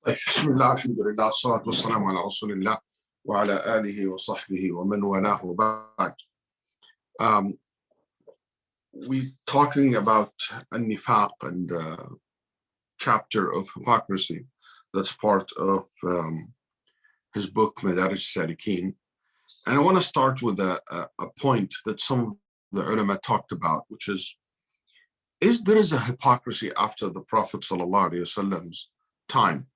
طيب بسم الله الحمد لله والصلاة والسلام على رسول الله وعلى آله وصحبه ومن والاه وبعد. We're talking about an-nifaq and the chapter of hypocrisy that's part of his book Madarij Salikin. And I want to start with a point that some of the ulama talked about, which is there is a hypocrisy after the Prophet ﷺ's time,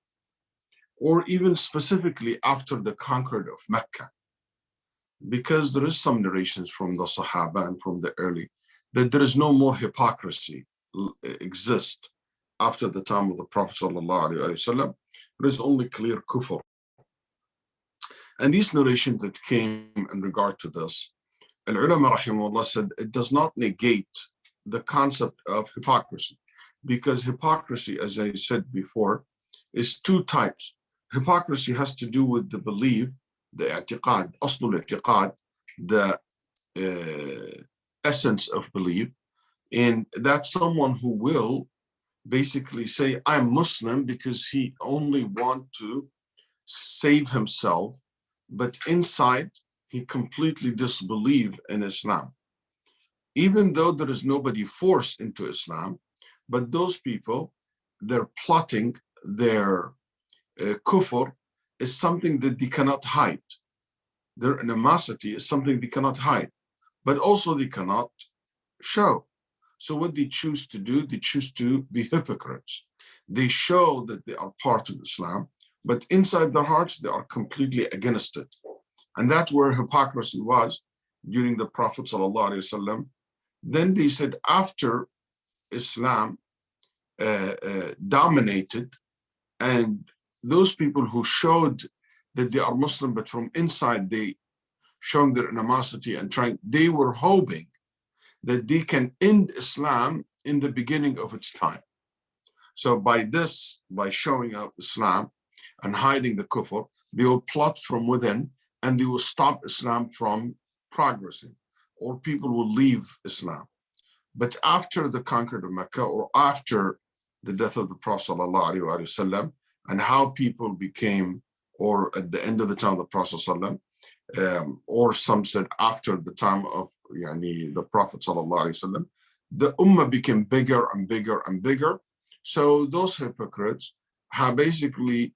or even specifically after the conquered of Mecca? Because there is some narrations from the Sahaba and from the early that there is no more hypocrisy exist after the time of the Prophet ﷺ. There is only clear kufr. And these narrations that came in regard to this, al-ulama rahimahullah said it does not negate the concept of hypocrisy, because hypocrisy, as I said before, is two types. Hypocrisy has to do with the belief, the i'tiqad, aslul i'tiqad, the essence of belief, and that's someone who will basically say, I'm Muslim because he only wants to save himself, but inside he completely disbelieves in Islam. Even though there is nobody forced into Islam, but those people, they're plotting their kufr is something that they cannot hide. Their animosity is something they cannot hide, but also they cannot show. So what they choose to do, they choose to be hypocrites. They show that they are part of Islam, but inside their hearts, they are completely against it. And that's where hypocrisy was during the Prophet ﷺ. Then they said after Islam dominated, and those people who showed that they are Muslim, but from inside they showing their animosity and trying, they were hoping that they can end Islam in the beginning of its time. So by showing up Islam and hiding the kufr, they will plot from within and they will stop Islam from progressing, or people will leave Islam. But after the conquered of Mecca, or after the death of the Prophet ﷺ, and how people became, or at the end of the time of the Prophet ﷺ, or some said after the time of the Prophet ﷺ, the Ummah became bigger and bigger and bigger. So those hypocrites have basically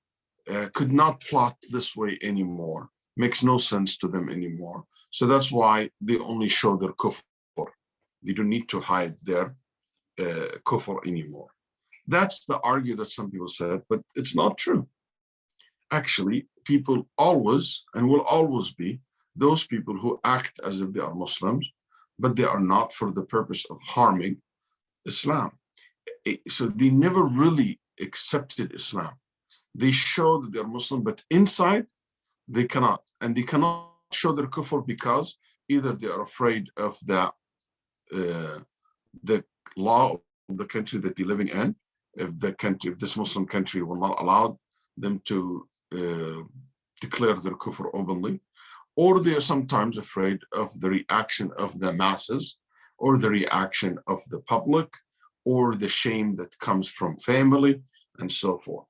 could not plot this way anymore. Makes no sense to them anymore. So that's why they only show their kufr. They don't need to hide their kufr anymore. That's the argument that some people said, but it's not true. Actually, people always and will always be those people who act as if they are Muslims, but they are not for the purpose of harming Islam. So they never really accepted Islam. They show that they are Muslim, but inside they cannot. And they cannot show their kufr because either they are afraid of the law of the country that they're living in. If this Muslim country will not allow them to declare their kufr openly, or they are sometimes afraid of the reaction of the masses, or the reaction of the public, or the shame that comes from family, and so forth.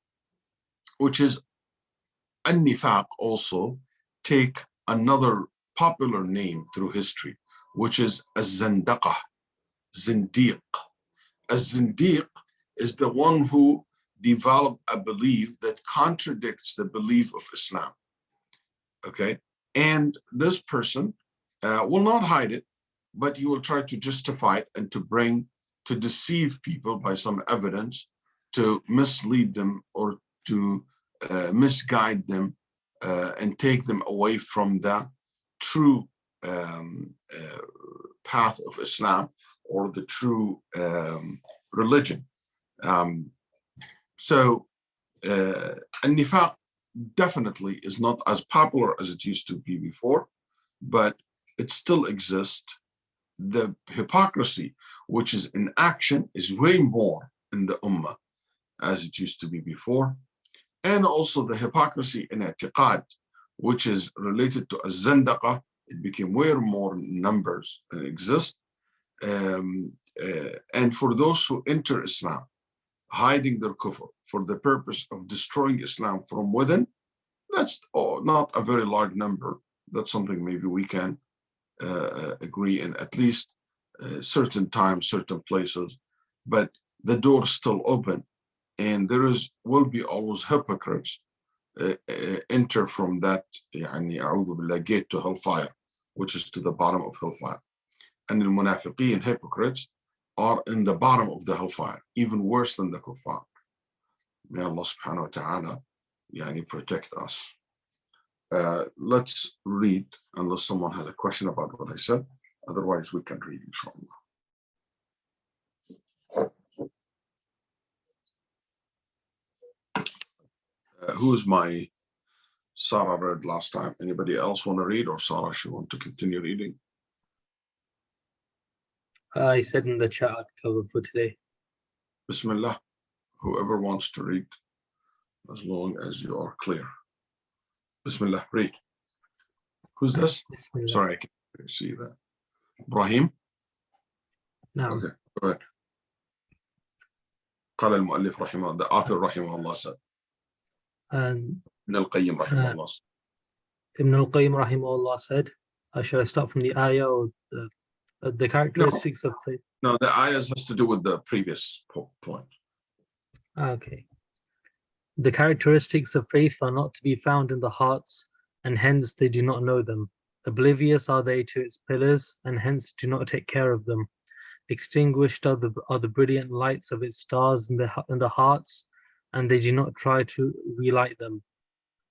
Which is an-nifaq also take another popular name through history, which is az-zandaqah, zindiq. Az-zindiq is the one who developed a belief that contradicts the belief of Islam. Okay, and this person will not hide it, but you will try to justify it and to deceive people by some evidence, to mislead them or to misguide them and take them away from the true path of Islam or the true religion. So an-nifaq definitely is not as popular as it used to be before, but it still exists. The hypocrisy, which is in action, is way more in the ummah as it used to be before. And also the hypocrisy in i'tiqad, which is related to az-zandaqah, it became way more numbers and exist. And for those who enter Islam, hiding their kufr for the purpose of destroying Islam from within, that's not a very large number. That's something maybe we can agree in, at least certain times, certain places. But the door is still open, and will be always hypocrites enter from that gate to hellfire, which is to the bottom of hellfire. And the munafiqeen, hypocrites, are in the bottom of the hellfire, even worse than the kuffar. May Allah subhanahu wa ta'ala protect us. Let's read, unless someone has a question about what I said. Otherwise, we can read, inshallah. Who is my Sarah read last time? Anybody else want to read, or Sarah, she want to continue reading? I said in the chat I'd cover for today. Bismillah. Whoever wants to read, as long as you are clear. Bismillah, read. Who's this? Bismillah. Sorry, I can't see that. Ibrahim? No. Okay, go ahead. قال المؤلف رحمه الله, the author رحمه الله said. And Ibn al-Qayyim رحمه الله. Ibn al-Qayyim rahimahullah said, should I start from the ayah or the characteristics of faith? No, the ayahs has to do with the previous point. Okay. The characteristics of faith are not to be found in the hearts, and hence they do not know them. Oblivious are they to its pillars, and hence do not take care of them. Extinguished are the brilliant lights of its stars in the hearts, and they do not try to relight them.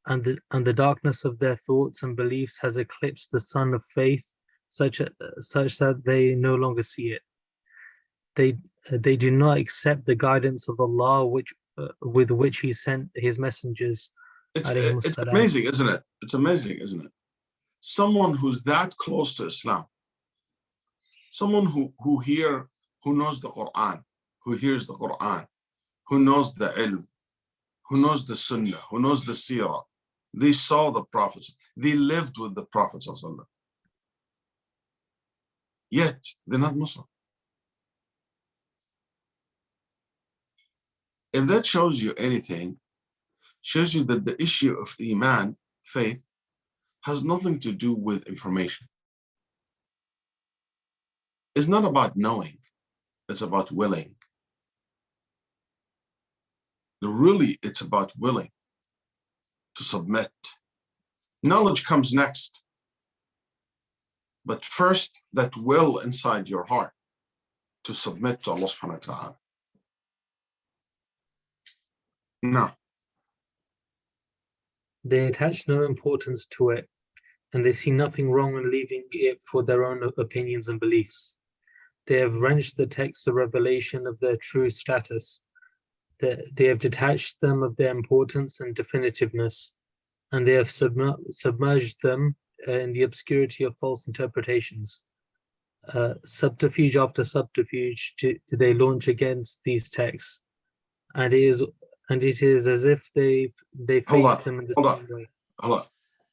And the darkness of their thoughts and beliefs has eclipsed the sun of faith, such that they no longer see it. They do not accept the guidance of Allah, with which He sent His messengers. It's amazing, isn't it? It's amazing, isn't it? Someone who's that close to Islam, someone who knows the Quran, who hears the Quran, who knows the ilm, who knows the Sunnah, who knows the Seerah. They saw the Prophet, they lived with the Prophet, yet they're not Muslim. If that shows you anything, shows you that the issue of Iman, faith, has nothing to do with information. It's not about knowing, it's about willing. Really, it's about willing to submit. Knowledge comes next. But first, that will inside your heart to submit to Allah subhanahu wa ta'ala. No. They attach no importance to it, and they see nothing wrong in leaving it for their own opinions and beliefs. They have wrenched the texts of revelation of their true status. They have detached them of their importance and definitiveness, and they have submerged them in the obscurity of false interpretations. Subterfuge after subterfuge do they launch against these texts, and it is as if they face them in the same way. Hold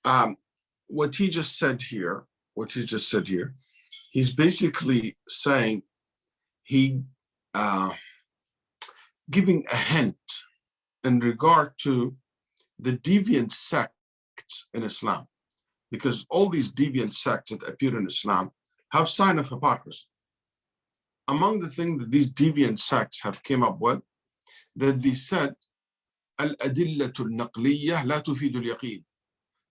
on. What he just said here, he's basically saying giving a hint in regard to the deviant sects in Islam, because all these deviant sects that appear in Islam have sign of hypocrisy. Among the things that these deviant sects have came up with, that they said, al-adillatu al-naqliyah la tufidu al-yaqeen.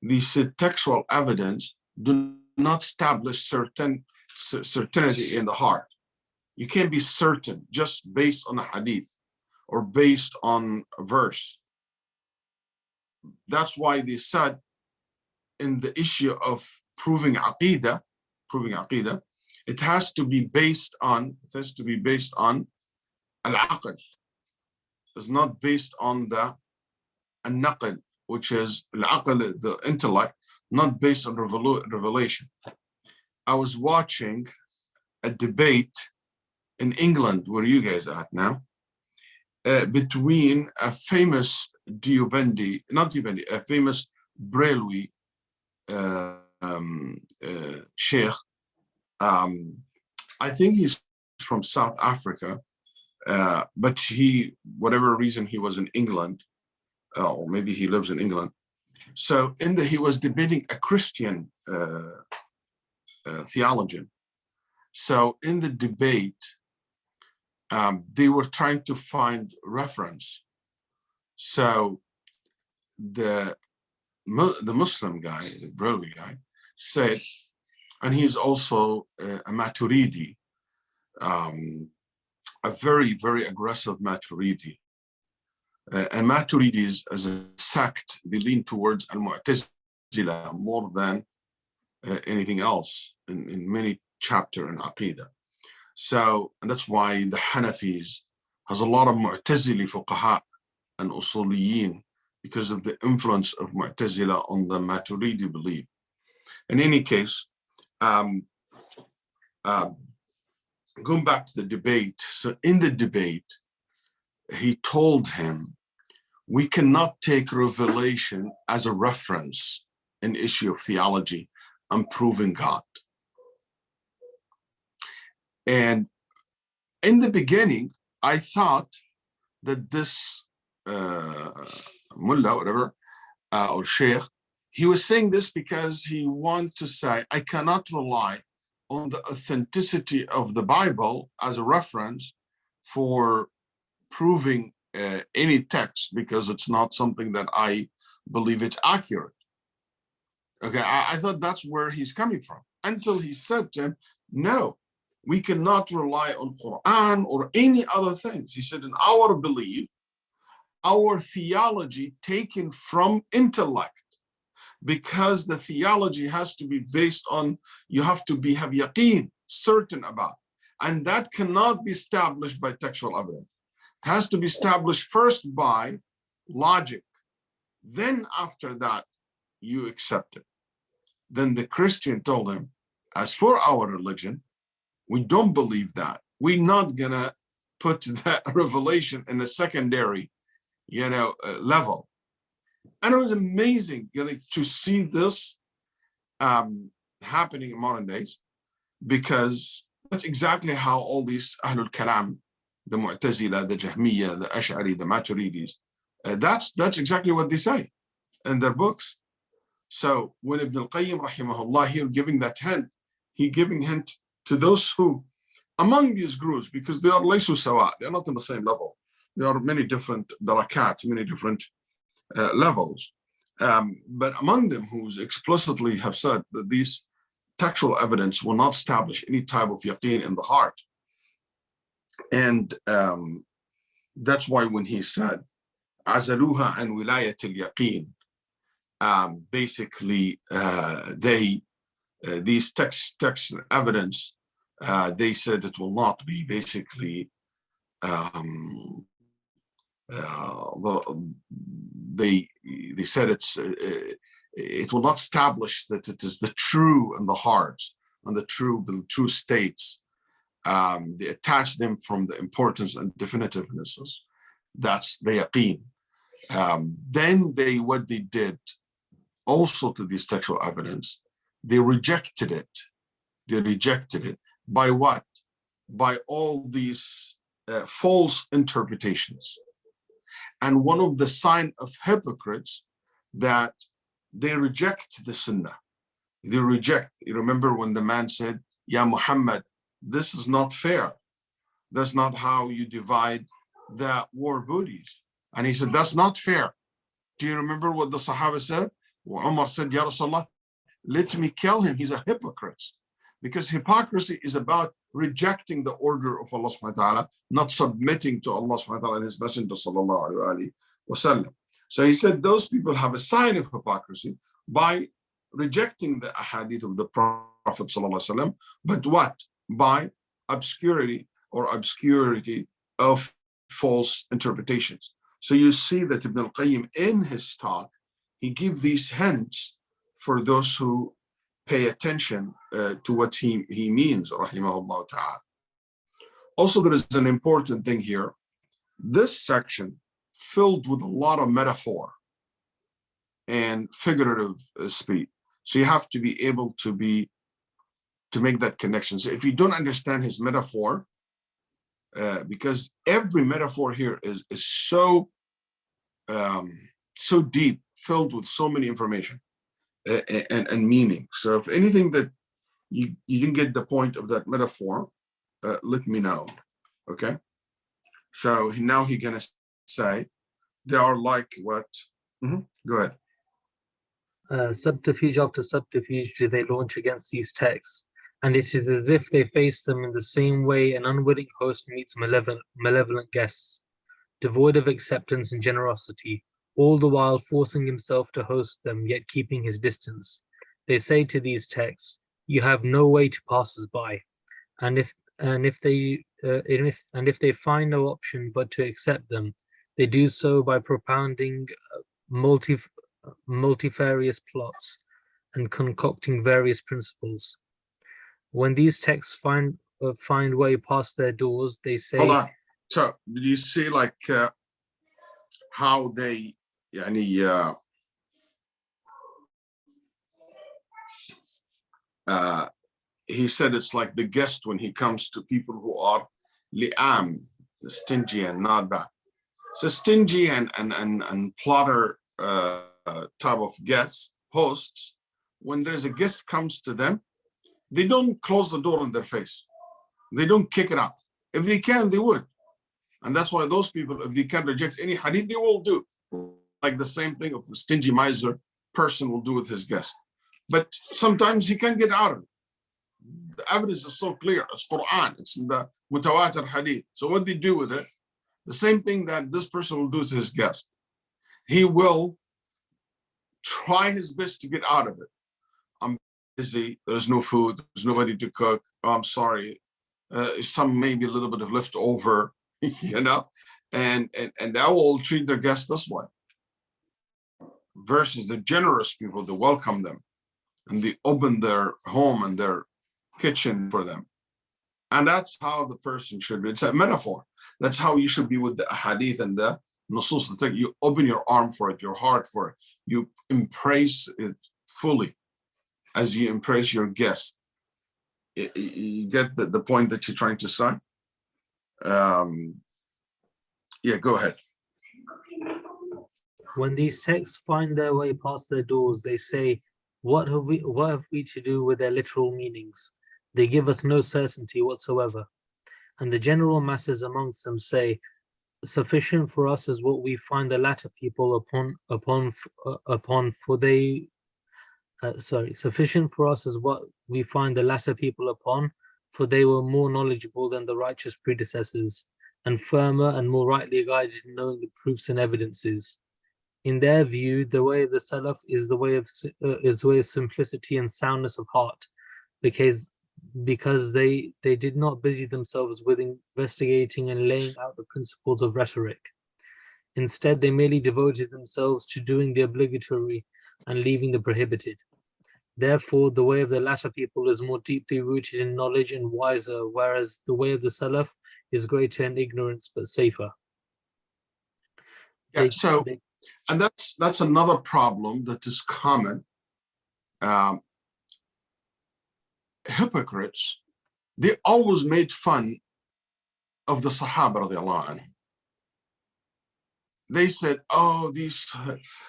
These textual evidence do not establish certainty in the heart. You can't be certain just based on a hadith or based on a verse. That's why they said in the issue of proving aqidah, it has to be based on al-aql. It's not based on the al-naql, which is al-aql, the intellect, not based on revelation. I was watching a debate in England, where you guys are at now, between a famous a famous Braillewi sheikh. I think he's from South Africa, But whatever reason, he was in England, or maybe he lives in England. So he was debating a Christian theologian. So in the debate, they were trying to find reference. So the Muslim guy, the Brahmi guy, said, and he's also a Maturidi, a very, very aggressive Maturidi. And Maturidis as a sect, they lean towards al-Mu'tazila more than anything else in many chapters in Aqidah. So, and that's why the Hanafis has a lot of Mu'tazili fuqaha and usuliyin, because of the influence of Mu'tazila on the Maturidi belief. In any case, going back to the debate, so in the debate, he told him, we cannot take revelation as a reference in issue of theology and proving God. And in the beginning, I thought that this mullah, whatever, or sheikh, he was saying this because he wanted to say, I cannot rely on the authenticity of the Bible as a reference for proving any text, because it's not something that I believe it's accurate. Okay, I thought that's where he's coming from, until he said to him, no, we cannot rely on Quran or any other things. He said, in our belief, our theology taken from intellect, because the theology has to be based on, you have to have yaqeen, certain about, and that cannot be established by textual evidence. It has to be established first by logic. Then after that, you accept it. Then the Christian told him, as for our religion, we don't believe that. We're not gonna put that revelation in a secondary, level. And it was amazing to see this happening in modern days, because that's exactly how all these Ahlul Kalam, the Mu'tazila, the Jahmiyyah, the Ash'ari, the Maturidis, that's exactly what they say in their books. So when Ibn al-Qayyim rahimahullah here giving that hint, he giving hint to those who, among these groups, because they are laysu sawa, they're not on the same level. There are many different darakat, many different levels. But among them who explicitly have said that these textual evidence will not establish any type of yaqeen in the heart. And that's why when he said, azaluha an wilayat al-yaqeen, basically these text evidence, they said it will not be basically they said it will not establish that it is the true in the hearts and the true states. They attach them from the importance and definitivenesses. That's the yaqeen. Then what they did also to this textual evidence, they rejected it. They rejected it by what? By all these false interpretations. And one of the sign of hypocrites that they reject the Sunnah. They reject. You remember when the man said, "Ya Muhammad, this is not fair. That's not how you divide the war booties." And he said, "That's not fair." Do you remember what the Sahaba said? Well, Umar said, "Ya Rasulullah, let me kill him. He's a hypocrite." Because hypocrisy is about rejecting the order of Allah subhanahu wa ta'ala, not submitting to Allah subhanahu wa ta'ala and His Messenger sallallahu alayhi wa sallam. So he said those people have a sign of hypocrisy by rejecting the ahadith of the Prophet sallallahu alayhi wa sallam, but what? By obscurity of false interpretations. So you see that Ibn al-Qayyim in his talk, he gives these hints for those who pay attention to what he means, rahimahullah ta'ala. Also, there is an important thing here. This section filled with a lot of metaphor and figurative speech. So you have to be able to make that connection. So if you don't understand his metaphor, because every metaphor here is so so deep, filled with so many information and meaning. So if anything that you didn't get the point of that metaphor, let me know. Okay. So now he's gonna say they are like what? Go ahead. Subterfuge after subterfuge do they launch against these texts, and it is as if they face them in the same way an unwilling host meets malevolent guests, devoid of acceptance and generosity, all the while forcing himself to host them, yet keeping his distance. They say to these texts, "You have no way to pass us by," and if they find no option but to accept them, they do so by propounding multifarious plots and concocting various principles. When these texts find way past their doors, they say. Hold on. So did you see like how they, he said it's like the guest when he comes to people who are li'am, stingy and not bad. So stingy and plotter type of guests, hosts, when there's a guest comes to them, they don't close the door in their face. They don't kick it out. If they can, they would. And that's why those people, if they can reject any hadith, they will do. Like the same thing of a stingy miser person will do with his guest. But sometimes he can't get out of it. The evidence is so clear. It's Quran. It's in the mutawatir hadith. So what they do with it, the same thing that this person will do to his guest. He will try his best to get out of it. I'm busy. There's no food. There's nobody to cook. Oh, I'm sorry. Some maybe a little bit of leftover, and that will treat their guests this way. Versus the generous people that welcome them and they open their home and their kitchen for them. And that's how the person should be. It's a metaphor. That's how you should be with the hadith and the nusus. You open your arm for it, your heart for it. You embrace it fully as you embrace your guest. You get the point that you're trying to say? Yeah, go ahead. When these texts find their way past their doors, they say, what have we to do with their literal meanings? They give us no certainty whatsoever. And the general masses amongst them say, sufficient for us is what we find the latter people sufficient for us is what we find the latter people upon, for they were more knowledgeable than the righteous predecessors, and firmer and more rightly guided in knowing the proofs and evidences. In their view, the way of the Salaf is the way of simplicity and soundness of heart, because they did not busy themselves with investigating and laying out the principles of rhetoric. Instead, they merely devoted themselves to doing the obligatory and leaving the prohibited. Therefore, the way of the latter people is more deeply rooted in knowledge and wiser, whereas the way of the Salaf is greater in ignorance but safer. Yeah, and that's another problem that is common. Hypocrites, they always made fun of the Sahaba radiallahu anhum. They said, oh, these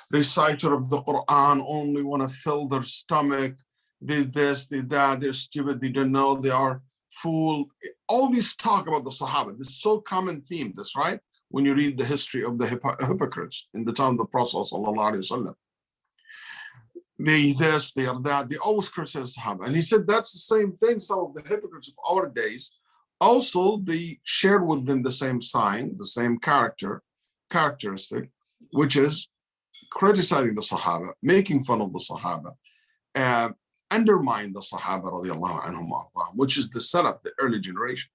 reciter of the Quran only want to fill their stomach. They this, they that, they're stupid, they don't know, they are fool. All these talk about the Sahaba. This is so common theme, this, right? When you read the history of the hypocrites in the time of the Prophet sallallahu alaihi wasallam. They this, they are that, they always criticize Sahaba. And he said that's the same thing some of the hypocrites of our days, also they shared with them the same sign, the same characteristic, which is criticizing the Sahaba, making fun of the Sahaba, undermine the Sahaba radiallahu anhum, which is the Salaf, the early generation.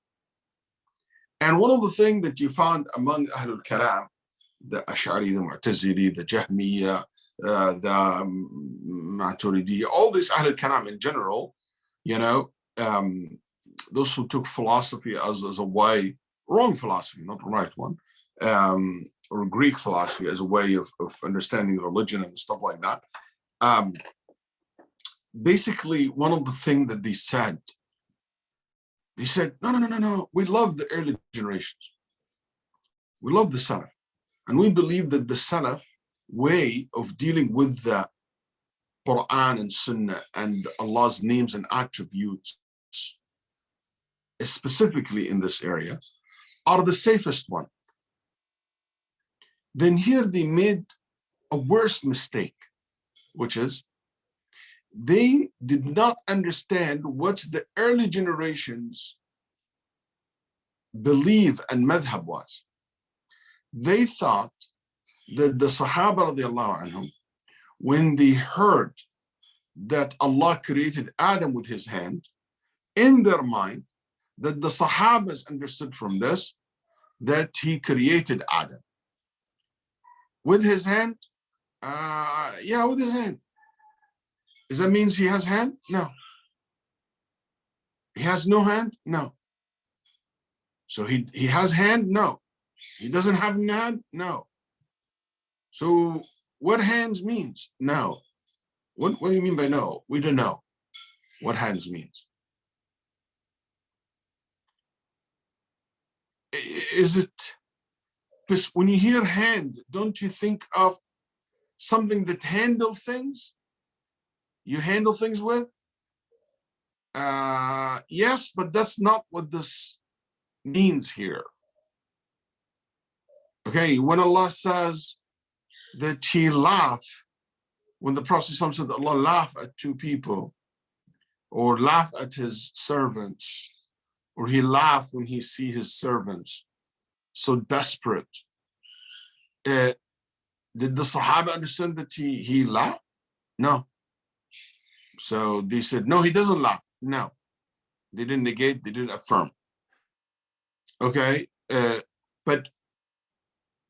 And one of the things that you found among Ahlul Kalam, the Ash'ari, the Mu'tazili, the Jahmiyyah, the Maturidi, all these Ahlul Kalam in general, those who took philosophy as a way, wrong philosophy, not the right one, or Greek philosophy as a way of understanding religion and stuff like that. Basically, one of the things that they He said, no. We love the early generations. We love the Salaf. And we believe that the Salaf way of dealing with the Quran and Sunnah and Allah's names and attributes, specifically in this area, are the safest one. Then here they made a worse mistake, which is they did not understand what the early generations believe and madhab was. They thought that the Sahaba radiallahu anhum, when they heard that Allah created Adam with his hand, in their mind, that the Sahabas understood from this that he created Adam with his hand. Yeah, with his hand. Does that mean he has hand? No. He has no hand? No. So he has hand? No. He doesn't have a hand? No. So what hands means? No. What do you mean by no? We don't know what hands means. Is it, because when you hear hand, don't you think of something that handle things? You handle things with? Yes, but that's not what this means here. Okay, when Allah says that he laughed, when the Prophet said that Allah laughed at two people, or laughed at his servants, or he laughed when he see his servants so desperate, did the Sahaba understand that he laughed? No. So they said, no, he doesn't laugh. No. They didn't negate, they didn't affirm. Okay, but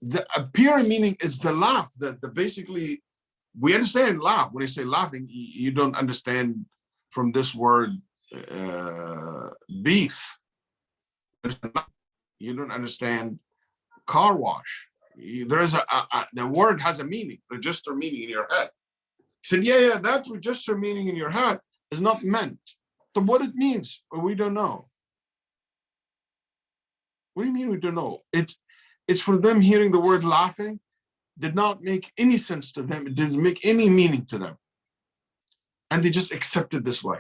the apparent meaning is the laugh, that the basically, we understand laugh. When I say laughing, you don't understand from this word beef. You don't understand car wash. There is the word has a meaning, register meaning in your head. He said, yeah, that register meaning in your head is not meant. So what it means, we don't know. What do you mean we don't know? It's for them hearing the word laughing did not make any sense to them. It didn't make any meaning to them. And they just accepted this way.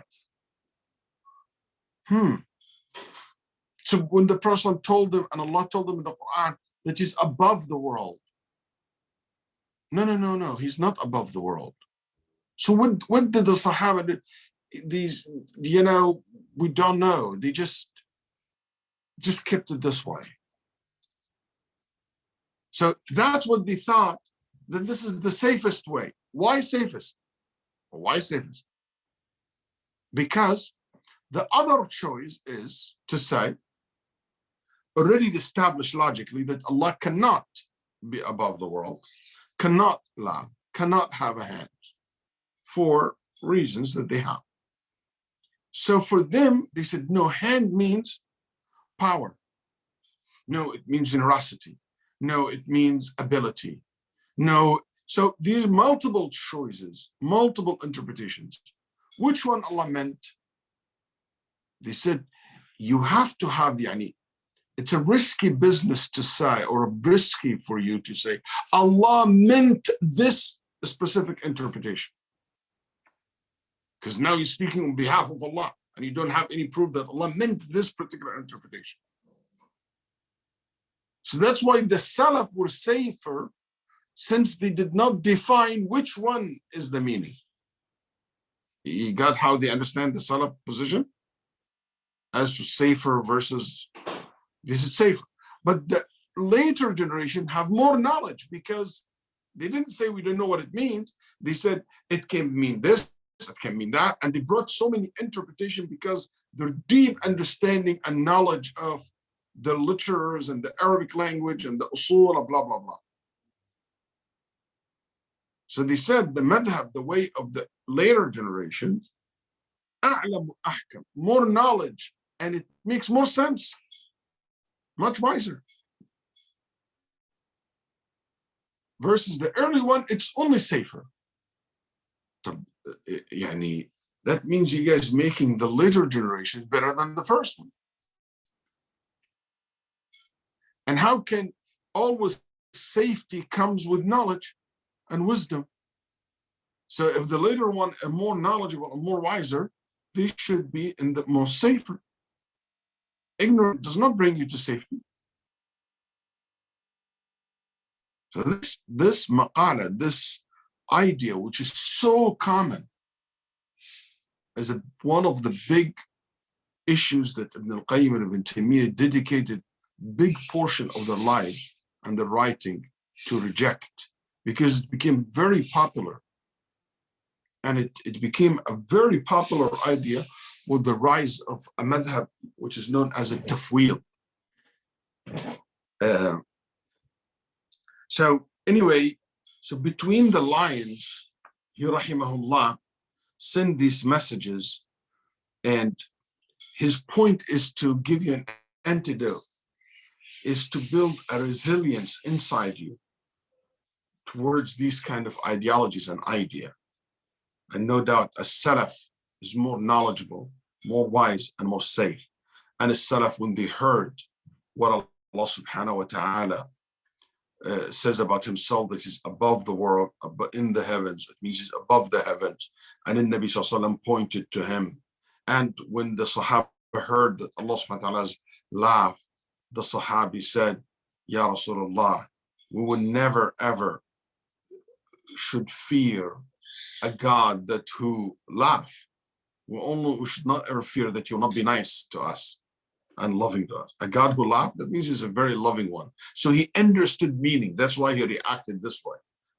So when the Prophet told them, and Allah told them in the Quran, that he's above the world. No, he's not above the world. So what did the Sahaba do? These, we don't know. They just kept it this way. So that's what they thought, that this is the safest way. Why safest? Why safest? Because the other choice is to say, already established logically, that Allah cannot be above the world, cannot laugh, cannot have a hand, for reasons that they have. So for them, they said, no, hand means power. No, it means generosity. No, it means ability. No, so these multiple choices, multiple interpretations. Which one Allah meant? They said, you have to have, it's a risky business to say, or a risky for you to say, Allah meant this specific interpretation. Because now you're speaking on behalf of Allah, and you don't have any proof that Allah meant this particular interpretation. So that's why the Salaf were safer, since they did not define which one is the meaning. You got how they understand the Salaf position? As to safer versus, this is safer. But the later generation have more knowledge, because they didn't say we don't know what it means. They said it can mean this, it can mean that. And they brought so many interpretations because their deep understanding and knowledge of the literatures and the Arabic language and the usul, blah, blah, blah. So they said the madhab, the way of the later generations, more knowledge, and it makes more sense, much wiser. Versus the early one, it's only safer. That means you guys making the later generations better than the first one. And how can always safety comes with knowledge and wisdom? So if the later one are more knowledgeable and more wiser, they should be in the most safer. Ignorance does not bring you to safety. So this maqala, this idea, which is so common, is one of the big issues that Ibn al-Qayyim and Ibn Taymiyyah dedicated big portion of their lives and their writing to reject, because it became very popular. And it became a very popular idea with the rise of a madhab, which is known as a tafweel. So anyway, so between the lines, he rahimahullah sent these messages, and his point is to give you an antidote, is to build a resilience inside you towards these kind of ideologies and idea. And no doubt a Salaf is more knowledgeable, more wise, and more safe. And a Salaf, when they heard what Allah subhanahu wa ta'ala says about himself, that he's above the world, in the heavens, it means he's above the heavens. And then Nabi sallallahu alaihi wasallam pointed to him. And when the Sahaba heard that Allah subhanahu wa ta'ala's laugh, the Sahabi said, Ya Rasulullah, we would never ever should fear a God that who laugh. We should not ever fear that you'll not be nice to us and loving to us. A God who laughs, that means he's a very loving one. So he understood meaning. That's why he reacted this way.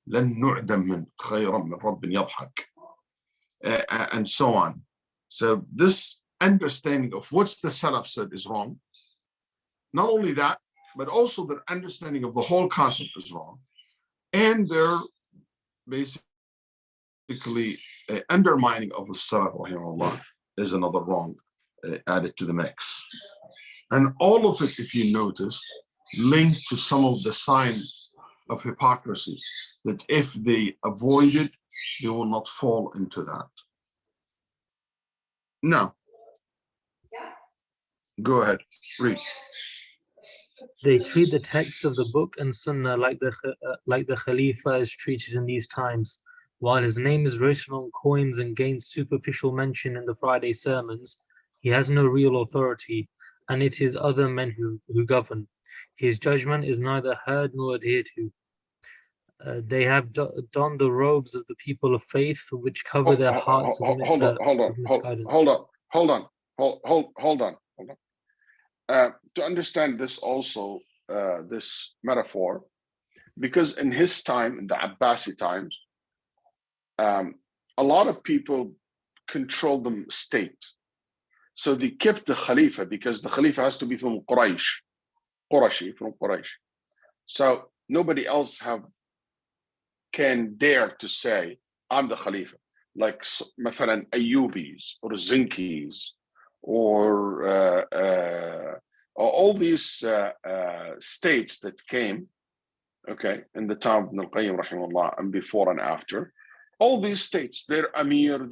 لن نعدم من خيرا من رب يضحك, and so on. So this understanding of what the Salaf said is wrong. Not only that, but also their understanding of the whole concept is wrong. And their basically undermining of the Salaf rahimahullah is another wrong added to the mix. And all of it, if you notice, linked to some of the signs of hypocrisy, that if they avoid it, they will not fall into that. Now, go ahead, read. They treat the texts of the book and Sunnah like the Khalifa is treated in these times. While his name is written on coins and gains superficial mention in the Friday sermons, he has no real authority, and it is other men who govern. His judgment is neither heard nor adhered to. They have donned the robes of the people of faith, which cover their hearts. Hold on. To understand this also, this metaphor, because in his time, in the Abbasi times, a lot of people controlled the state. So they kept the Khalifa, because the Khalifa has to be from Qurashi, from Quraysh. So nobody else can dare to say, I'm the Khalifa. Like مثلا Ayyubis or Zinkis or all these states that came, okay, in the time of Ibn al-Qayyim rahimahullah, and before and after, all these states, they're Amir,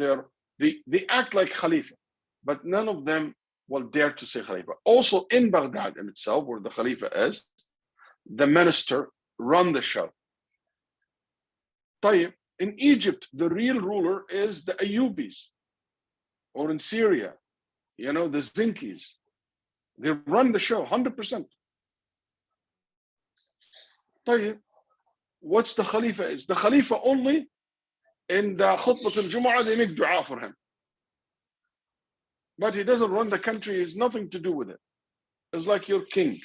they act like Khalifa, but none of them will dare to say Khalifa. Also in Baghdad in itself, where the Khalifa is, the minister run the show. In Egypt, the real ruler is the Ayyubis, or in Syria, you know, the Zinkis. They run the show 100%. What's the Khalifa is? The Khalifa only in the Khutbah al-Jumu'ah, they make dua for him. But he doesn't run the country, he has nothing to do with it. It's like you're king,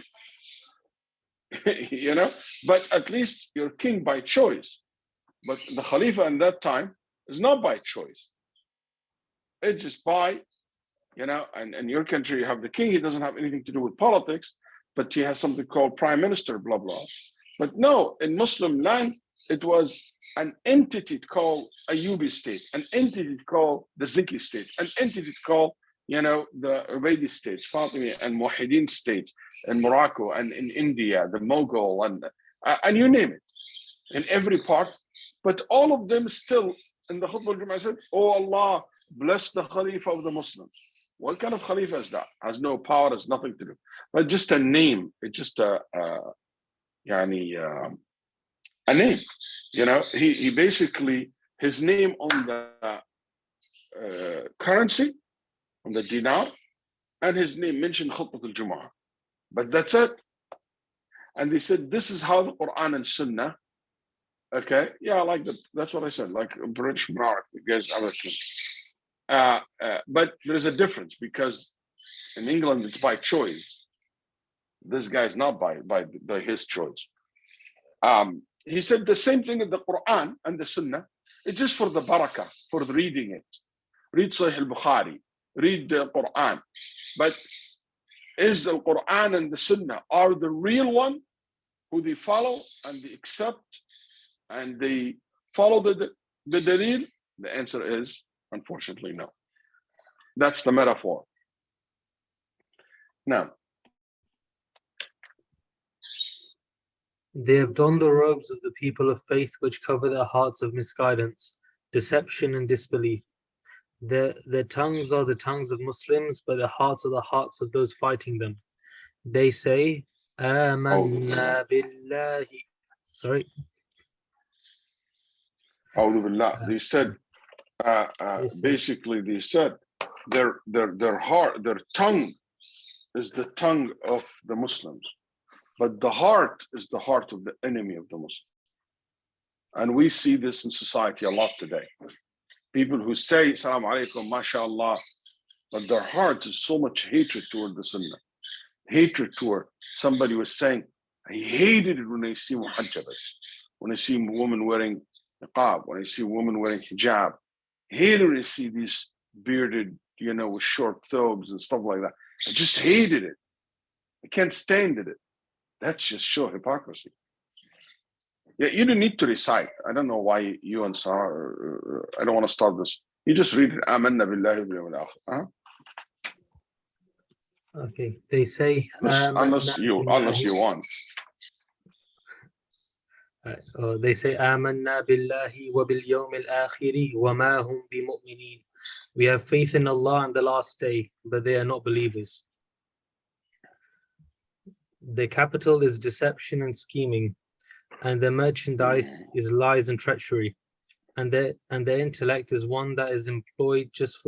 you know, but at least you're king by choice. But the Khalifa in that time is not by choice. It's just by, you know, and in your country you have the king, he doesn't have anything to do with politics, but he has something called prime minister, blah, blah. But no, in Muslim land, it was an entity called Ayyubi state, an entity called the Zinki state, an entity called, you know, the Ubaydi states, Fatimi and Muwahhidin states in Morocco and in India, the Mughal, and you name it, in every part. But all of them still in the Khutbah al-Jumu'ah said, oh Allah, bless the Khalifa of the Muslims. What kind of Khalifa is that? Has no power, has nothing to do. But just a name, it's just a name. He basically, his name on the currency, on the dinar, and his name mentioned Khutbat al-Jumu'ah. But that's it. And they said, this is how the Quran and Sunnah, okay, yeah, like that's what I said, like a British monarch against American. But there's a difference, because in England it's by choice. This guy's not by his choice. He said the same thing in the Quran and the Sunnah. It's just for the barakah, for the reading it. Read Sahih al-Bukhari, read the Quran. But is the Quran and the Sunnah are the real one who they follow and they accept and they follow the dalil? The answer is, unfortunately, no. That's the metaphor. Now, they have donned the robes of the people of faith, which cover their hearts of misguidance, deception, and disbelief. Their tongues are the tongues of Muslims, but their hearts are the hearts of those fighting them. They say, Amanna billahi. Sorry. They said, basically, they said their heart, their tongue is the tongue of the Muslims, but the heart is the heart of the enemy of the Muslims. And we see this in society a lot today. People who say, Assalamu alaikum, mashallah, but their heart is so much hatred toward the Sunnah. Hatred toward, somebody was saying, I hated it when I see muhajjabas, when I see a woman wearing niqab, when I see a woman wearing hijab. I hated when I see these bearded, with short thobes and stuff like that. I just hated it. I can't stand it. That's just show hypocrisy. Yeah, you don't need to recite. I don't know why you and Sarah, I don't want to start this. You just read it. Amanna billahi wal yawmil akhir. Okay, they say, unless you want. They say, Amanna billahi wa bil yawmil akhiri wa ma hum bi mu'minin. We have faith in Allah and the last day, but they are not believers. Their capital is deception and scheming, and their merchandise is lies and treachery, and their intellect is one that is employed just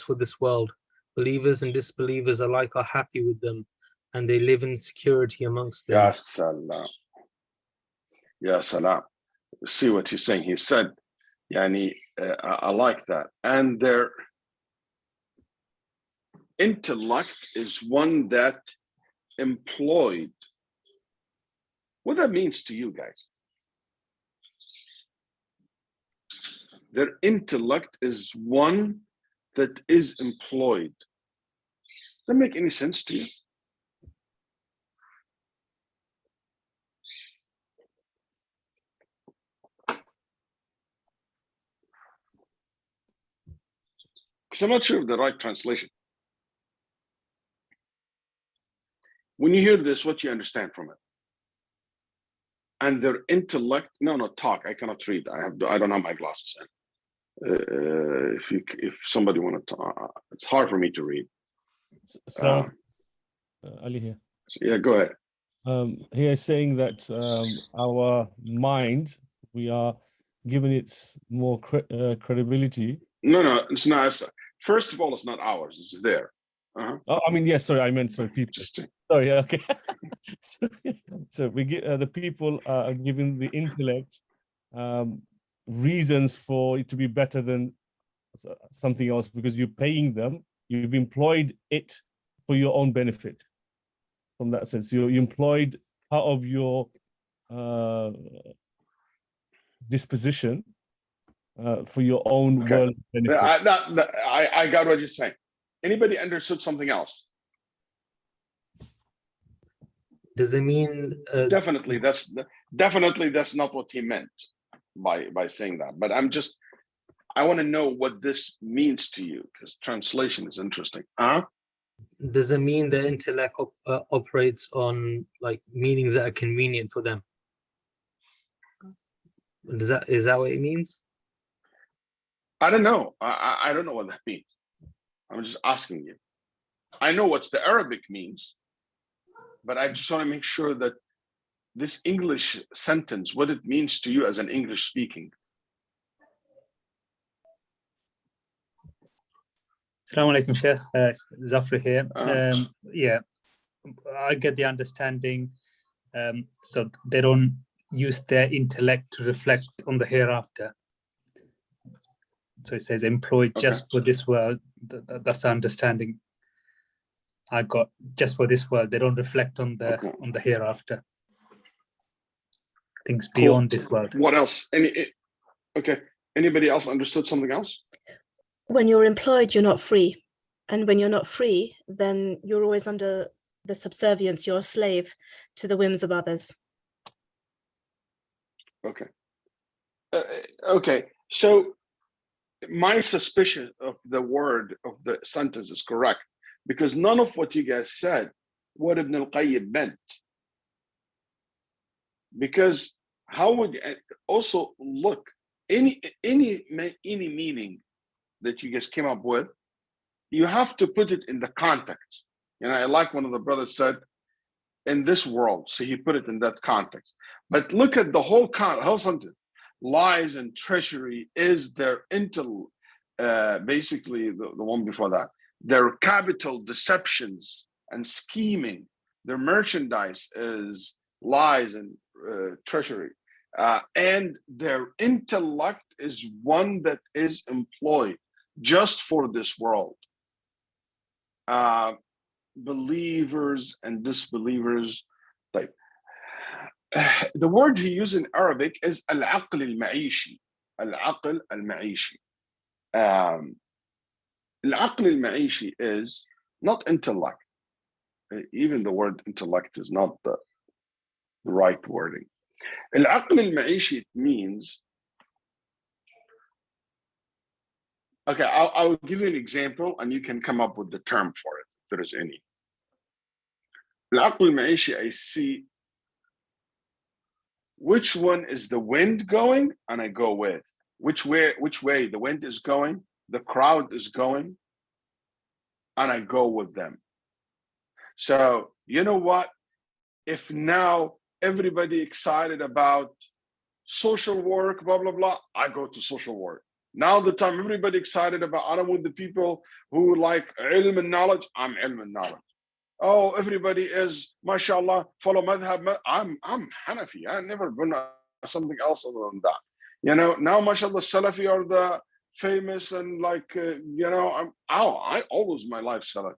for this world. Believers and disbelievers alike are happy with them, and they live in security amongst them. Ya salam. Ya salam. See what he's saying. He said, I like that. And their intellect is one that employed. What that means to you guys? Their intellect is one that is employed. Does that make any sense to you? Because I'm not sure of the right translation. When you hear this, what you understand from it? And their intellect, talk. I cannot read. I don't have my glasses in. If somebody want to talk, it's hard for me to read. So, Ali here. Yeah, go ahead. He is saying that our mind, we are giving it more credibility. No, it's not. First of all, it's not ours. It's there. Oh, I mean, yes. Sorry, I meant people. Sorry. Okay. So we get the people are giving the intellect reasons for it to be better than something else, because you're paying them. You've employed it for your own benefit. From that sense, you employed part of your disposition for your own world benefit. I got what you're saying. Anybody understood something else? Does it mean definitely that's not what he meant by saying that. But I want to know what this means to you, because translation is interesting. Does it mean the intellect operates on like meanings that are convenient for them? Is that what it means? I don't know. I don't know what that means. I'm just asking you. I know what the Arabic means, but I just want to make sure that this English sentence, what it means to you as an English speaking. Assalamu alaikum, Sheikh. Zafar here. Yeah, I get the understanding. So they don't use their intellect to reflect on the hereafter. So it says employed just for this world. That's the understanding I got. Just for this world, they don't reflect on the hereafter. Things beyond this world. What else? Anybody else understood something else? When you're employed, you're not free. And when you're not free, then you're always under the subservience. You're a slave to the whims of others. Okay. So my suspicion of the word of the sentence is correct, because none of what you guys said, what Ibn al-Qayyim meant. Because how would you also look, any meaning that you guys came up with, you have to put it in the context. And I like one of the brothers said, in this world, so he put it in that context. But look at the whole sentence. Lies and treachery is their basically the one before that, their capital deceptions and scheming. Their merchandise is lies and treachery. And their intellect is one that is employed just for this world. Believers and disbelievers, like the word he used in Arabic is al-aql al-ma'ishi. Al-aql al-ma'ishi. Al-aql al-ma'ishi is not intellect. Even the word intellect is not the right wording. Al-aql al-ma'ishi means, okay, I'll give you an example and you can come up with the term for it, if there is any. Al-aql al-ma'ishi, I see which one is the wind going and I go with. Which way the wind is going, the crowd is going, and I go with them. So you know what? If now everybody excited about social work, blah, blah, blah, I go to social work. Now the time everybody excited about, I'm with the people who like ilm and knowledge, I'm ilm and knowledge. Oh, everybody is, mashallah, follow madhab. I'm Hanafi. I've never been something else other than that. You know, now mashallah, Salafi are the famous and like, you know, I always my life Salafi.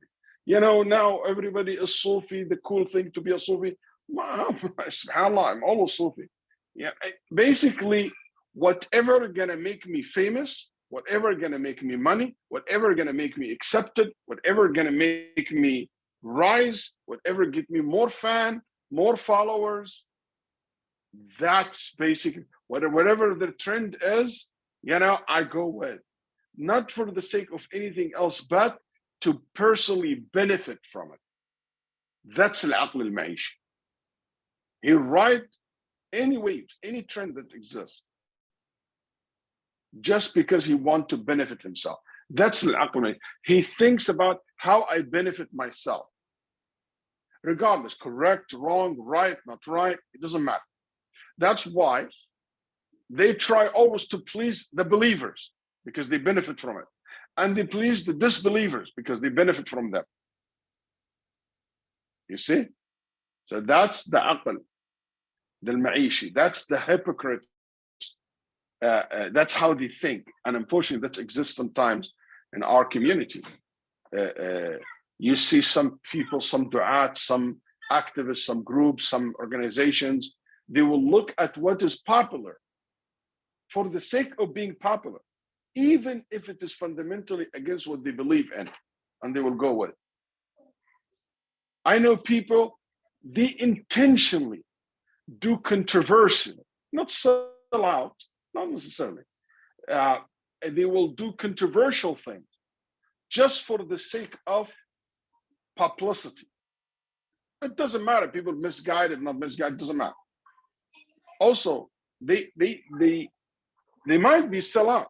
You know, now everybody is Sufi, the cool thing to be a Sufi. SubhanAllah, I'm always Sufi. Yeah, basically, whatever gonna make me famous, whatever gonna make me money, whatever gonna make me accepted, whatever gonna make me rise, whatever get me more fan, more followers, that's basically whatever the trend is, you know, I go with, not for the sake of anything else, but to personally benefit from it. That's al-aql al-ma'ish. He ride any wave, any trend that exists, just because he wants to benefit himself. That's al-aql. He thinks about how I benefit myself. Regardless, correct, wrong, right, not right, it doesn't matter. That's why they try always to please the believers because they benefit from it. And they please the disbelievers because they benefit from them. You see? So that's the aql, the ma'ishi. That's the hypocrite. That's how they think. And unfortunately, that exists sometimes in our community. You see some people, some du'at, some activists, some groups, some organizations, they will look at what is popular for the sake of being popular, even if it is fundamentally against what they believe in, and they will go with it. I know people, they intentionally do controversial, not sell out, not necessarily. They will do controversial things just for the sake of publicity. It doesn't matter. People misguided, not misguided, doesn't matter. Also, they might be sell out.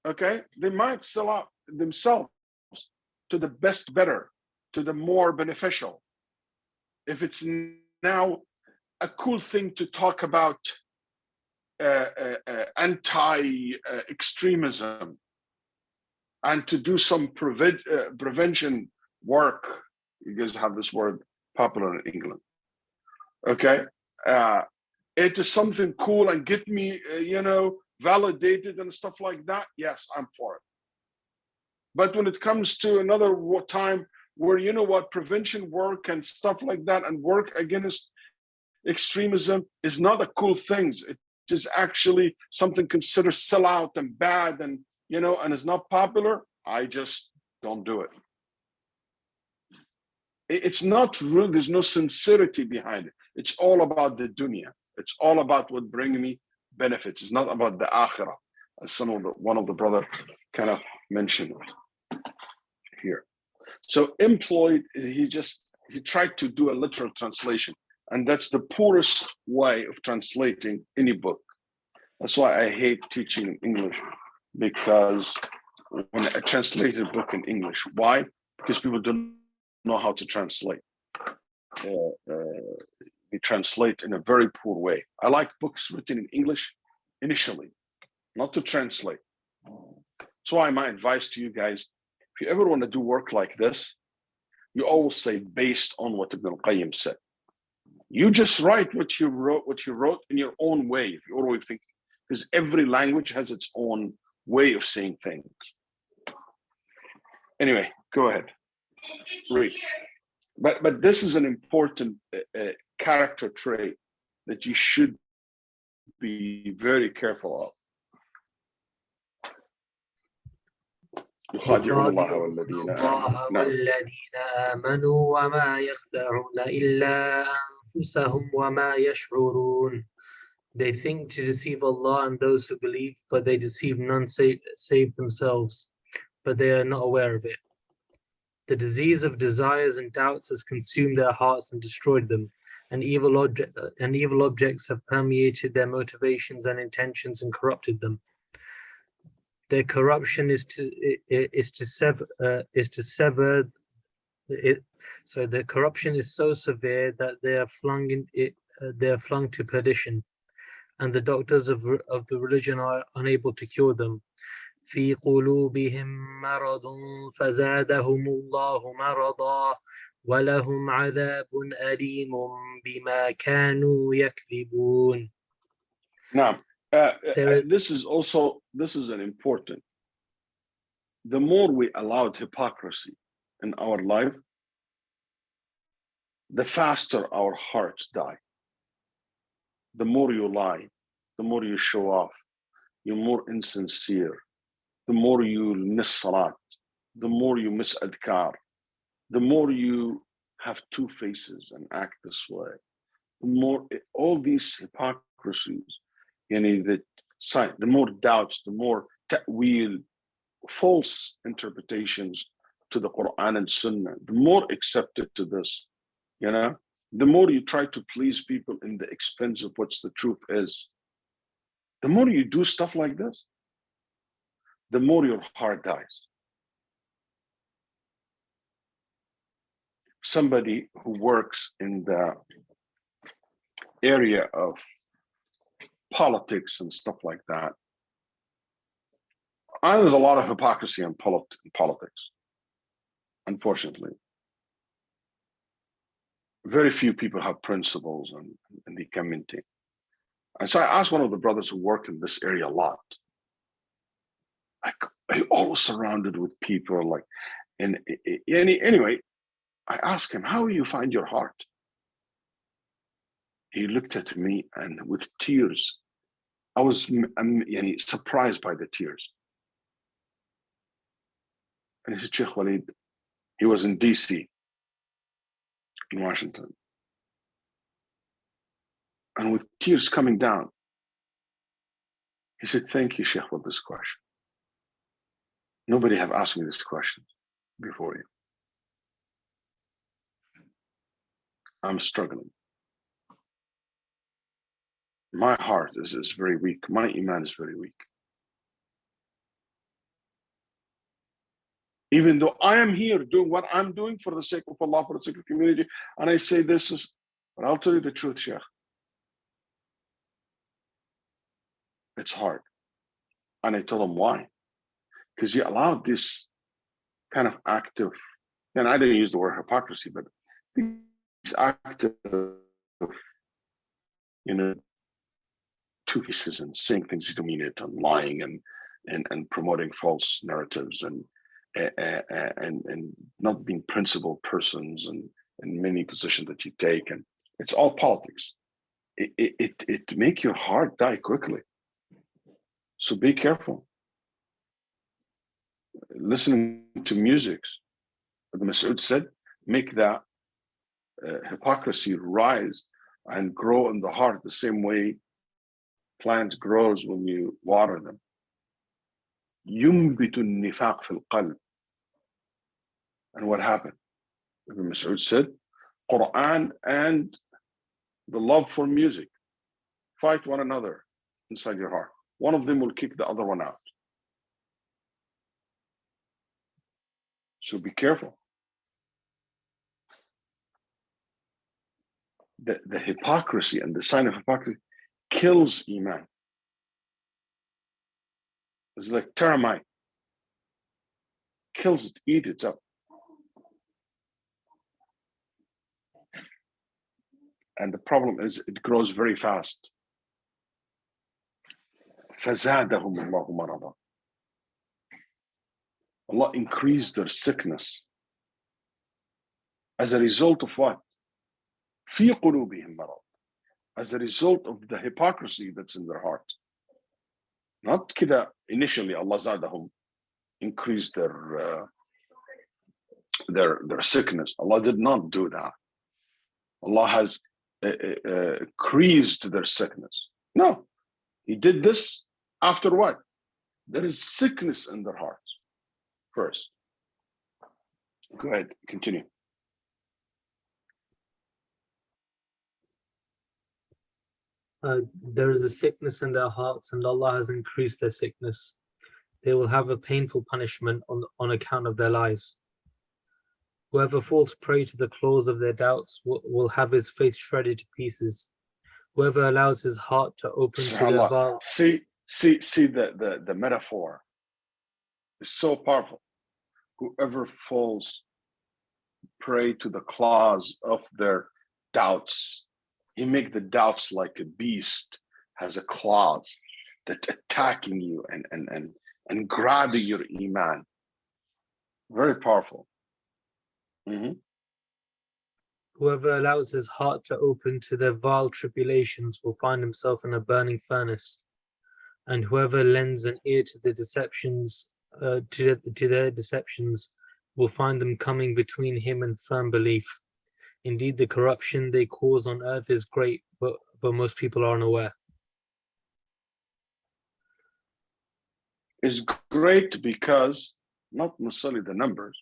Okay, they might sell out themselves to the best, better, to the more beneficial. If it's now a cool thing to talk about anti-extremism and to do some prevention work, you guys have this word popular in England, okay? It is something cool and get me, validated and stuff like that, yes, I'm for it. But when it comes to another time where, prevention work and stuff like that and work against extremism is not a cool thing. It is actually something considered sellout and bad and, and is not popular, I just don't do it. It's not real, there's no sincerity behind it. It's all about the dunya. It's all about what brings me benefits. It's not about the akhirah, as one of the brother kind of mentioned here. So employed, he tried to do a literal translation, and that's the poorest way of translating any book. That's why I hate teaching English, because when I translate a book in English, why? Because people don't know how to translate. They translate in a very poor way. I like books written in English initially, not to translate. That's why my advice to you guys, if you ever want to do work like this, you always say based on what Ibn al-Qayyim said. You just write what you wrote in your own way, if you always think, because every language has its own way of saying things. Anyway, go ahead, read. But this is an important character trait that you should be very careful of. يخادعون الله والذين آمنوا وما يخدعون إلا أنفسهم وما يشعرون. They think to deceive Allah and those who believe, but they deceive none save themselves, but they are not aware of it. The disease of desires and doubts has consumed their hearts and destroyed them, and evil objects have permeated their motivations and intentions and corrupted them. Their corruption their corruption is so severe that they are flung to perdition, and the doctors of the religion are unable to cure them. في قلوبهم مرض فزادهم الله مرضا ولهم عذاب أليم بما كانوا يكذبون. Now, this is an important. The more we allowed hypocrisy in our life, the faster our hearts die. The more you lie, the more you show off, you're more insincere, the more you miss salat, the more you miss adhkar, the more you have two faces and act this way, the more all these hypocrisies, the more doubts, the more ta'wil, false interpretations to the Quran and Sunnah, the more accepted to this, the more you try to please people in the expense of what the truth is. The more you do stuff like this, the more your heart dies. Somebody who works in the area of politics and stuff like that, there's a lot of hypocrisy in politics, unfortunately. Very few people have principles and they come into. And so I asked one of the brothers who work in this area a lot. I always surrounded with people anyway, I asked him, how do you find your heart? He looked at me and with tears, I was surprised by the tears. And he said, Sh.Waleed, he was in DC, in Washington. And with tears coming down, he said, thank you, Sheikh, for this question. Nobody have asked me this question before you. I'm struggling. My heart is very weak. My iman is very weak. Even though I am here doing what I'm doing for the sake of Allah, for the sake of the community, and I say this is, but I'll tell you the truth, Sheikh. It's hard. And I tell him why. Because he allowed this kind of act of, and I didn't use the word hypocrisy, but this act of, two faces and saying things you don't mean it, and lying and promoting false narratives and not being principled persons and many positions that you take, and it's all politics. It make your heart die quickly. So be careful. Listening to music, the Mas'ud said, make that hypocrisy rise and grow in the heart the same way plant grows when you water them. ينبت النفاق في القلب. And what happened? Ibn Mas'ud said, Quran and the love for music fight one another inside your heart. One of them will kick the other one out. So be careful. The hypocrisy and the sign of hypocrisy kills Iman. It's like termite. Kills it, eats it up. And the problem is it grows very fast. فَزَادَهُمُ اللَّهُ مَرَضًا. Allah increased their sickness. As a result of what? فِي قُلُوبِهِمْ مَرَض. As a result of the hypocrisy that's in their heart. Not كده initially Allah زادهم, increased their sickness. Allah did not do that. Allah has increased their sickness. No, He did this after what? There is sickness in their hearts first. Go ahead, continue. There is a sickness in their hearts, and Allah has increased their sickness. They will have a painful punishment on account of their lies. Whoever falls prey to the claws of their doubts will have his faith shredded to pieces. Whoever allows his heart to open to their vow. See the metaphor is so powerful. Whoever falls prey to the claws of their doubts, you make the doubts like a beast has a claws that's attacking you and grabbing your iman. Very powerful. Mm-hmm. Whoever allows his heart to open to their vile tribulations will find himself in a burning furnace. And whoever lends an ear to the deceptions, to their deceptions, will find them coming between him and firm belief. Indeed, the corruption they cause on earth is great, but most people are unaware. It's great because, not necessarily the numbers,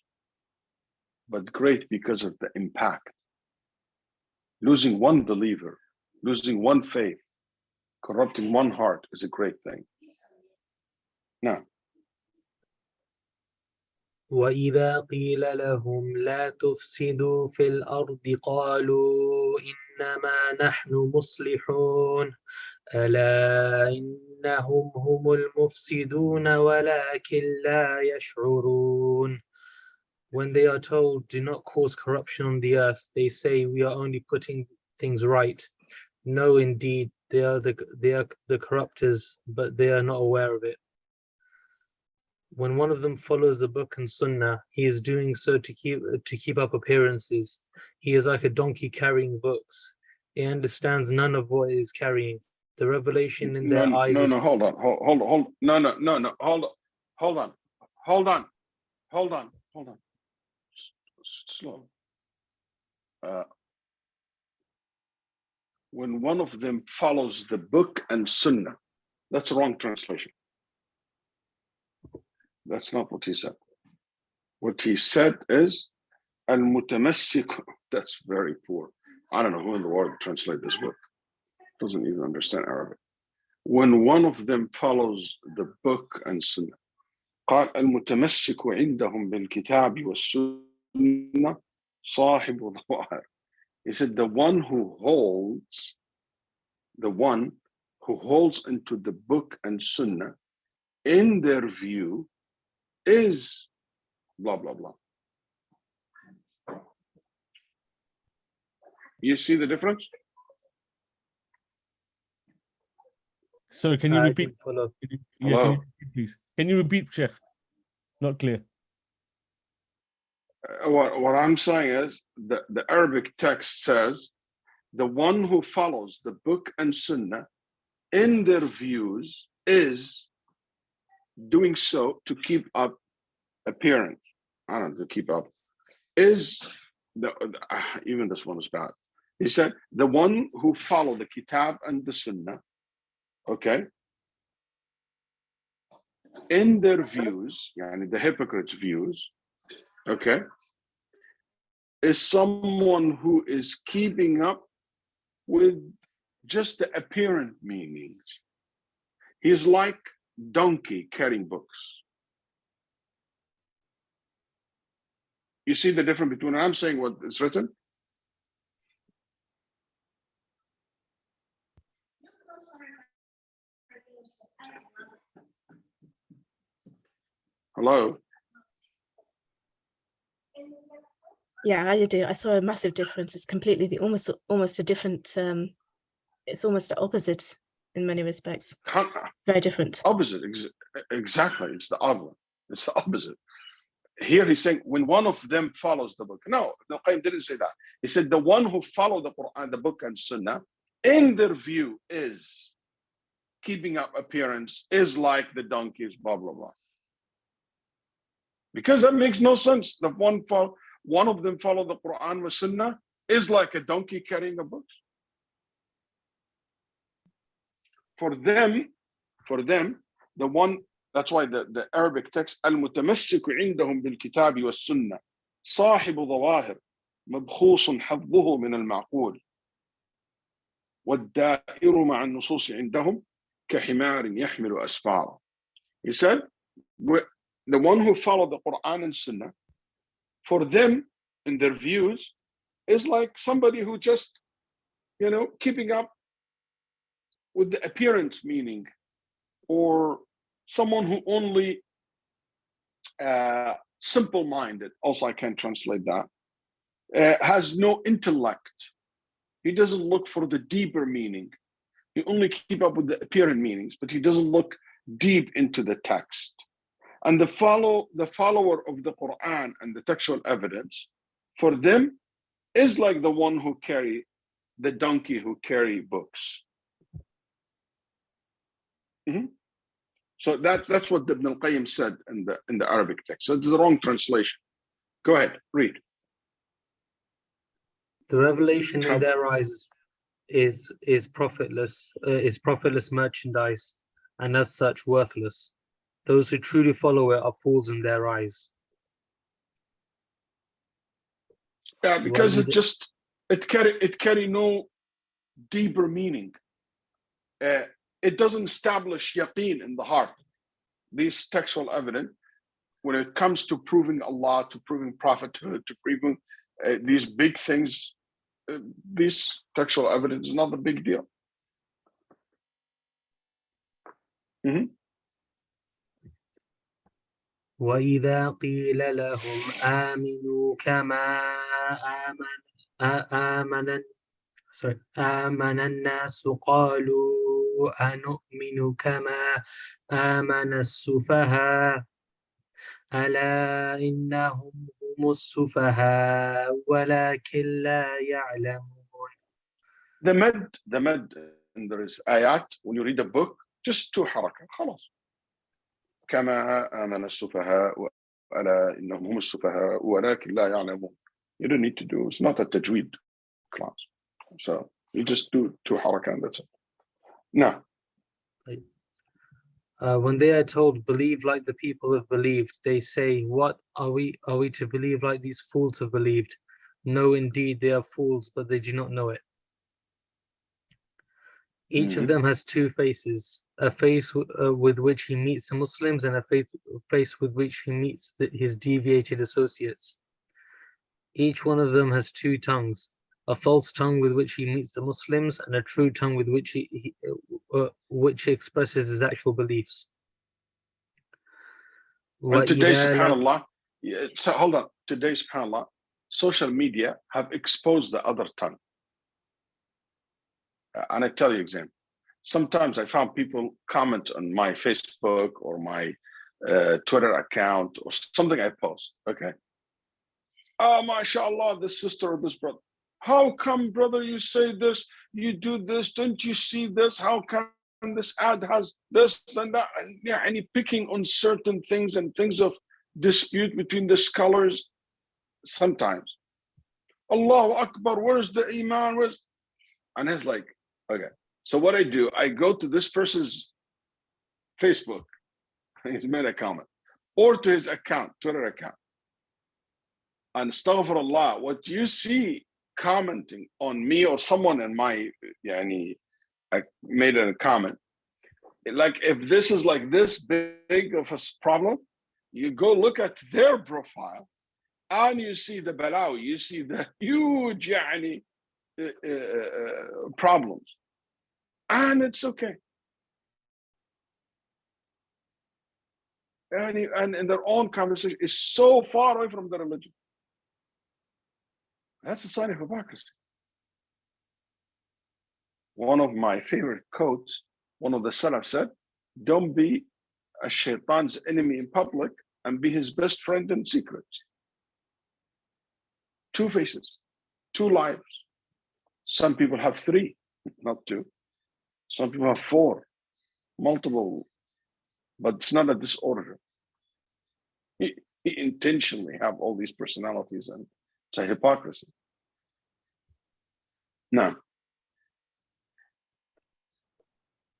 but great because of the impact. Losing one believer, losing one faith, corrupting one heart is a great thing. Now, وَإِذَا قِيلَ لَهُمْ لَا تُفْسِدُوا فِي الْأَرْضِ قَالُوا إِنَّمَا نَحْنُ مُصْلِحُونَ أَلَا إِنَّهُمْ هُمُ الْمُفْسِدُونَ وَلَكِنْ لَا يَشْعُرُونَ. When they are told, do not cause corruption on the earth, they say, we are only putting things right. No, indeed, they are the corrupters, but they are not aware of it. When one of them follows the book and sunnah, he is doing so to keep up appearances. He is like a donkey carrying books. He understands none of what he is carrying. The revelation in their eyes is... hold on. Slow. When one of them follows the book and sunnah, that's a wrong translation. That's not what he said. What he said is al-mutamassik. That's very poor. I don't know who in the world translate this book. Doesn't even understand Arabic. When one of them follows the book and sunnah, قال المتمسك عندهم بالكتاب والسنة صاحب الظواهر. He said the one who holds into the book and sunnah in their view is blah blah blah. You see the difference? So can you I repeat? didn't follow. Yeah, can you Hello? repeat, please? Can you repeat, Sheikh? Not clear. What I'm saying is the Arabic text says the one who follows the book and sunnah in their views is doing so to keep up appearance. I don't know, to keep up. Is even this one is bad. He said the one who follow the kitab and the sunnah, okay, in their views, yani the hypocrites' views, okay, is someone who is keeping up with just the apparent meanings. He's like donkey carrying books. You see the difference between I'm saying what is written? Hello? Yeah, I do. I saw a massive difference. It's completely almost a different. It's almost the opposite in many respects. Very different. Opposite, exactly. It's the opposite. It's the opposite. Here he's saying when one of them follows the book. No, Ibn al-Qayyim didn't say that. He said the one who follow the Quran, the book and Sunnah, in their view is keeping up appearance, is like the donkeys, blah, blah, blah. Because that makes no sense. The one of them follow the Quran with Sunnah is like a donkey carrying a book. For them, the one, that's why the Arabic text, المتمسك عندهم بالكتاب والسنة صاحب ظواهر مبخوص حظه من المعقول والدائر مع النصوص عندهم كحمار يحمل أسفارا. He said, the one who follow the Quran and Sunnah, for them, in their views, is like somebody who just, keeping up with the appearance meaning, or someone who only simple-minded, also I can translate that, has no intellect. He doesn't look for the deeper meaning. He only keep up with the apparent meanings, but he doesn't look deep into the text. And the follower of the Quran and the textual evidence, for them, is like the one who carry the donkey who carry books. Mm-hmm. So that's what Ibn al-Qayyim said in the Arabic text. So it's the wrong translation. Go ahead, read. The revelation in their eyes is profitless merchandise, and as such worthless. Those who truly follow it are fools in their eyes. Yeah, because it carry no deeper meaning. It doesn't establish yaqeen in the heart. These textual evidence, when it comes to proving Allah, to proving prophethood, to proving these big things, this textual evidence is not a big deal. Mm-hmm. وَإِذَا قِيلَ لَهُمْ آمِنُوا كَمَا آمَنَ النَّاسُ قَالُوا أَنُؤْمِنُ كَمَا آمَنَ السُّفَهَاءُ أَلَا إِنَّهُمْ هُمُ السُّفَهَاءُ وَلَكِنْ لَا يَعْلَمُونَ. The med, and there is ayat, when you read a book, just two حركة, خلاص. كما آمن السفهاء ألا إنهم هم السفهاء ولكن لا يعلمون. You don't need to do, it's not a tajweed class. So you just do two حركة and that's it. Now, when they are told, believe like the people have believed, they say, what are we to believe like these fools have believed? No, indeed, they are fools, but they do not know it. Each of them has two faces, a face with which he meets the Muslims and a face with which he meets his deviated associates. Each one of them has two tongues, a false tongue with which he meets the Muslims and a true tongue with which which expresses his actual beliefs. And today, subhanAllah, so hold on, today, subhanAllah, social media have exposed the other tongue. And I tell you example. Sometimes I found people comment on my Facebook or my Twitter account or something I post. Okay. Oh, mashallah, this sister or this brother. How come, brother, you say this? You do this? Don't you see this? How come this ad has this and that? And yeah, and he picking on certain things and things of dispute between the scholars. Sometimes. Allahu Akbar, where's the Iman? And it's like, okay. So what I do, I go to this person's Facebook, he's made a comment, or to his account, Twitter account. And astaghfirullah, what you see commenting on me or someone in my, I made a comment, like if this is like this big of a problem, you go look at their profile and you see the balaw, you see the huge problems. And it's okay. And in their own conversation is so far away from the religion. That's a sign of hypocrisy. One of my favorite quotes, one of the Salaf said, don't be a shaitan's enemy in public and be his best friend in secret. Two faces, two lives. Some people have three, not two. Some people have four, multiple, but it's not a disorder. He intentionally have all these personalities, and it's a hypocrisy. Now,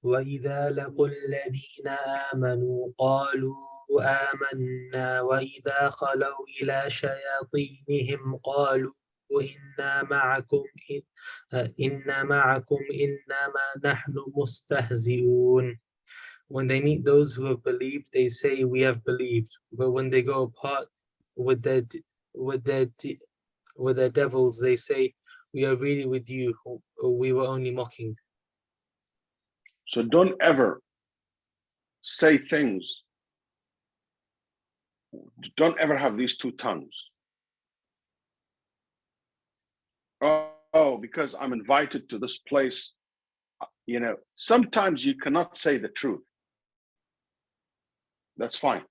وَإِذَا لَقُوا الَّذِينَ آمَنُوا قَالُوا آمَنَّا وَإِذَا خَلَوْا إِلَى شَيَاطِينِهِمْ قَالُوا إِنَّا مَعَكُمْ إِنَّمَا نَحْنُ مُسْتَهْزِئُونَ. When they meet those who have believed, they say, we have believed. But when they go apart with their devils, they say, we are really with you, or we were only mocking. So don't ever say things. Don't ever have these two tongues. Oh, because I'm invited to this place. Sometimes you cannot say the truth. That's fine.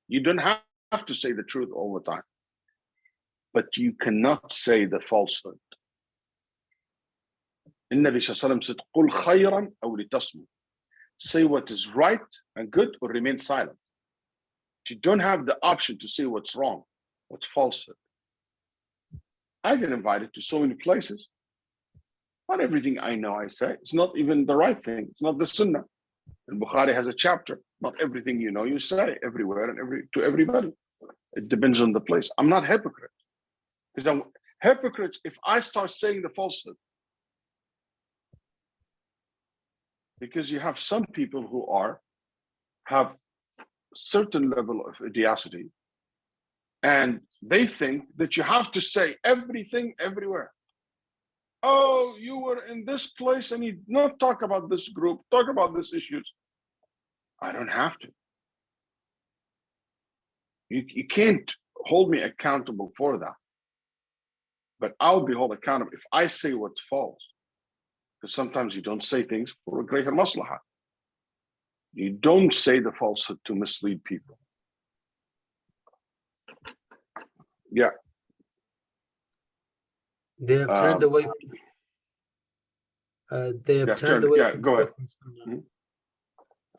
You don't have to say the truth all the time. But you cannot say the falsehood. النبي صلى الله عليه وسلم said, قُلْ خَيْرًا أَوْ لِتَصْمُتْ. Say what is right and good or remain silent. You don't have the option to say what's wrong, what's falsehood. I get invited to so many places. Not everything I know I say. It's not even the right thing. It's not the sunnah. And Bukhari has a chapter. Not everything you know you say everywhere and to everybody. It depends on the place. I'm not hypocrite. Because I'm hypocrite if I start saying the falsehood. Because you have some people who have certain level of idiocy, and they think that you have to say everything everywhere. Oh, you were in this place and you not talk about this group, talk about these issues. I don't have to. You can't hold me accountable for that. But I'll be held accountable if I say what's false. Because sometimes you don't say things for a greater maslahah. You don't say the falsehood to mislead people. Yeah. They have turned away. They have turned away. Yeah, go ahead.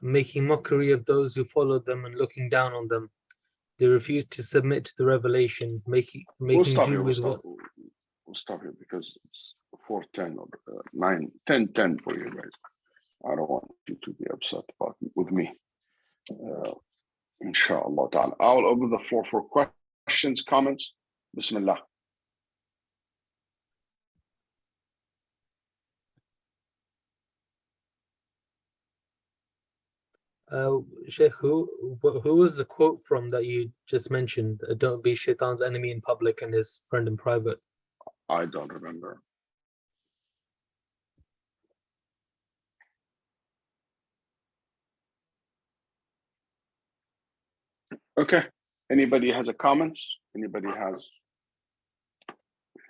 Making mockery of those who followed them and looking down on them. They refuse to submit to the revelation, making do with what. We'll stop here because it's 4:10 or 9:10 for you guys. I don't want you to be upset with me. Inshallah ta'ala. I'll open the floor for questions, comments. Bismillah. Sheikh, who was the quote from that you just mentioned? Don't be Shaitan's enemy in public and his friend in private. I don't remember. Okay. Anybody has a comments? Anybody has?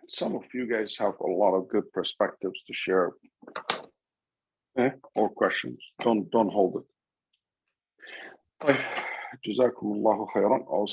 Some of you guys have a lot of good perspectives to share. Or questions. Don't hold it. طيب. جزاكم الله خيرا.